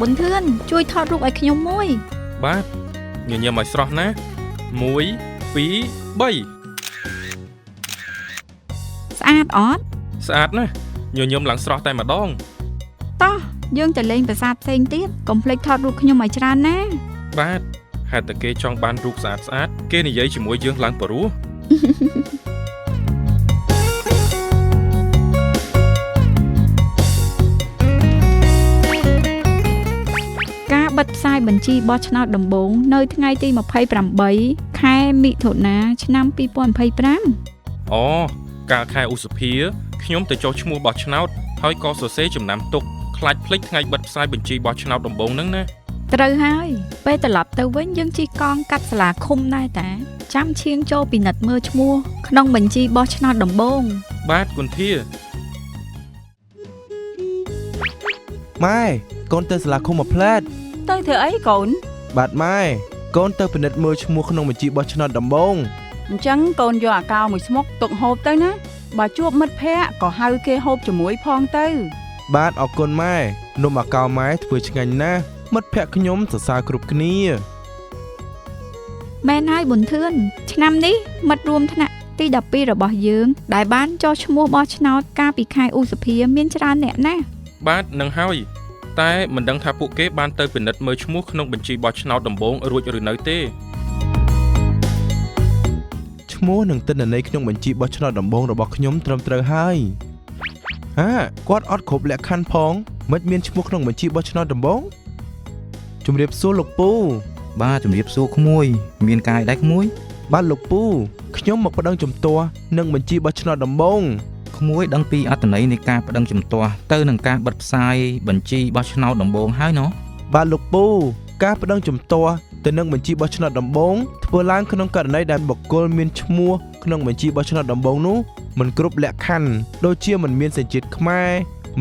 บุญเทือนช่วยทอดรูปไอ้ขยมมวยบาดเงียบๆไม่สรอนะมวยปีใบสะอาดออดสะอาดนะเงียบๆหลังสรอแต่มาดองต่อយើងจะលេងប្រាសាទផ្សេងទៀតកុំភ្លេចថតរូបខ្ញុំឲ្យច្រើនណាបាទហេតុតែគេចង់បានរូបស្អាតគេនិយាយជាមួយយើងឡើងព្រោះការបិទផ្សាយបញ្ជីបោះឆ្នោតដំបូងនៅថ្ងៃទី28ខែមិថុនាឆ្នាំ2025អូកាលខែឧសភាខ្ញុំទៅចុះឈ្មោះបោះឆ្នោតហើយក៏សរសេរចំណាំទុកខ្លាចភ្លេចថ្ងៃបិទផ្សាយបញ្ជីបោះឆ្នោតដំបូងហ្នឹងណាត្រូវហើយពេលត្រឡប់ទៅវិញយើងជិះកង់កាត់សាលាឃុំដែរតាចាំឈៀងចូលពិនិត្យមើលឈ្មោះក្នុងបញ្ជីបោះឆ្នោតដំបូងបាទគុនធាម៉ែកូនទៅសាលាឃុំមកផ្លែតទៅធ្វើអីកូនបាទម៉ែកូនទៅពិនិត្យមើលឈ្មោះក្នុងបញ្ជីបោះឆ្នោតដំបូងអញ្ចឹងកូនយកអាកោមួយស្មុកទុកហូបទៅណាបើជួបមិត្តភ័ក្តិក៏ហៅគេហូបជាមួយផងទៅបាទអរគុណម៉ែនំអាកោម៉ែធ្វើឆ្ងាញ់ណាស់មិត្តភ័ក្តិខ្ញុំសរសើរគ្រប់គ្នាមែនហើយប៊ុនធឿនឆ្នាំនេះមិត្តរួមថ្នាក់ទី12របស់យើងដែលបានចុះឈ្មោះបោះឆ្នោតកាលពីខែឧសភាមានច្រើនអ្នកណាស់បាទនឹងហើយតែមិនដឹងថាពួកគេបានទៅពិនិត្យមើលឈ្មោះក្នុងបញ្ជីបោះឆ្នោតដំបូងរួចឬនៅទេឈ្មោះនិងទិន្នន័យក្នុងបញ្ជីបោះឆ្នោតដំបូងរបស់ខ្ញុំត្រឹមត្រូវហើយគាត់អត់គ្រប់លក្ខខណ្ឌផងមិនមានឈ្មោះក្នុងបញ្ជីបោះឆ្នោតដំបូងជំរាបសួរលោកពូបាទជំរាបសួរក្មួយមានកាយដែរក្មួយបាទលោកពូខ្ញុំមកប្តឹងជំទាស់នឹងបញ្ជីបោះឆ្នោតដំបូងក្មួយដឹងពីអត្ថន័យនៃការប្តឹងជំទាស់ទៅនឹងការបិទផ្សាយបញ្ជីបោះឆ្នោតដំបូងហើយណោះបាទលោកពូការប្តឹងជំទាស់ទៅនឹងបញ្ជីបោះឆ្នោតដំបូងធ្វើឡើងក្នុងករណីដែលបុគ្គលមានឈ្មោះក្នុងបញ្ជីបោះឆ្នោតដំបូងនោះមិនគ្រប់លក្ខខណ្ឌដូចជាមិនមានសញ្ជាតិខ្មែរ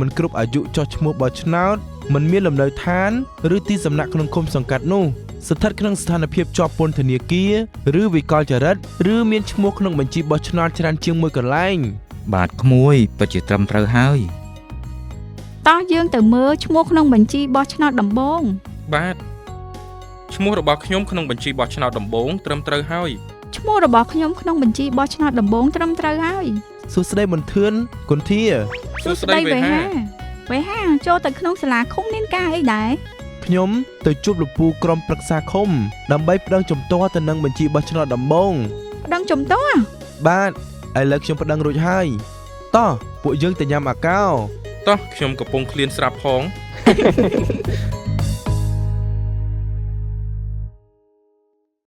មិនគ្រប់អាយុចុះឈ្មោះបោះឆ្នោតមិនមានលំនៅឋានឬទីសំណាក់ក្នុងឃុំសង្កាត់នោះស្ថិតក្នុងស្ថានភាពជាប់ពន្ធនាគារឬវិកលចរិតឬមានឈ្មោះក្នុងបញ្ជីបោះឆ្នោតច្រើនជាងមួយកន្លែងបាទក្មួយពិតជាត្រឹមត្រូវហើយតោះយើងទៅមើលឈ្មោះក្នុងបញ្ជីបោះឆ្នោតដំបូងបាទឈ្មោះរបស់ខ្ញុំក្នុងបញ្ជីបោះឆ្នោតដំបូងត្រឹមត្រូវហើយឈ្មោះរបស់ខ្ញុំក្នុងបញ្ជីបោះឆ្នោតដំបូងត្រឹមត្រូវហើយសួស្ដីប៊ុនធឿនគុនធាសួស្ដីវេហាចូលទៅក្នុងសាលាឃុំមានការអីដែរខ្ញុំទៅជួបលោកពូក្រុមប្រឹក្សាឃុំដើម្បីប្តឹងជំទាស់ទៅនឹងបញ្ជីបោះឆ្នោតដំបូងប្តឹងជំទាស់បាទឥឡូវខ្ញុំប្តឹងរួចហើយតោះពួកយើងទៅញ៉ាំអាកោតោះខ្ញុំកំពុងឃ្លានស្រាប់ផង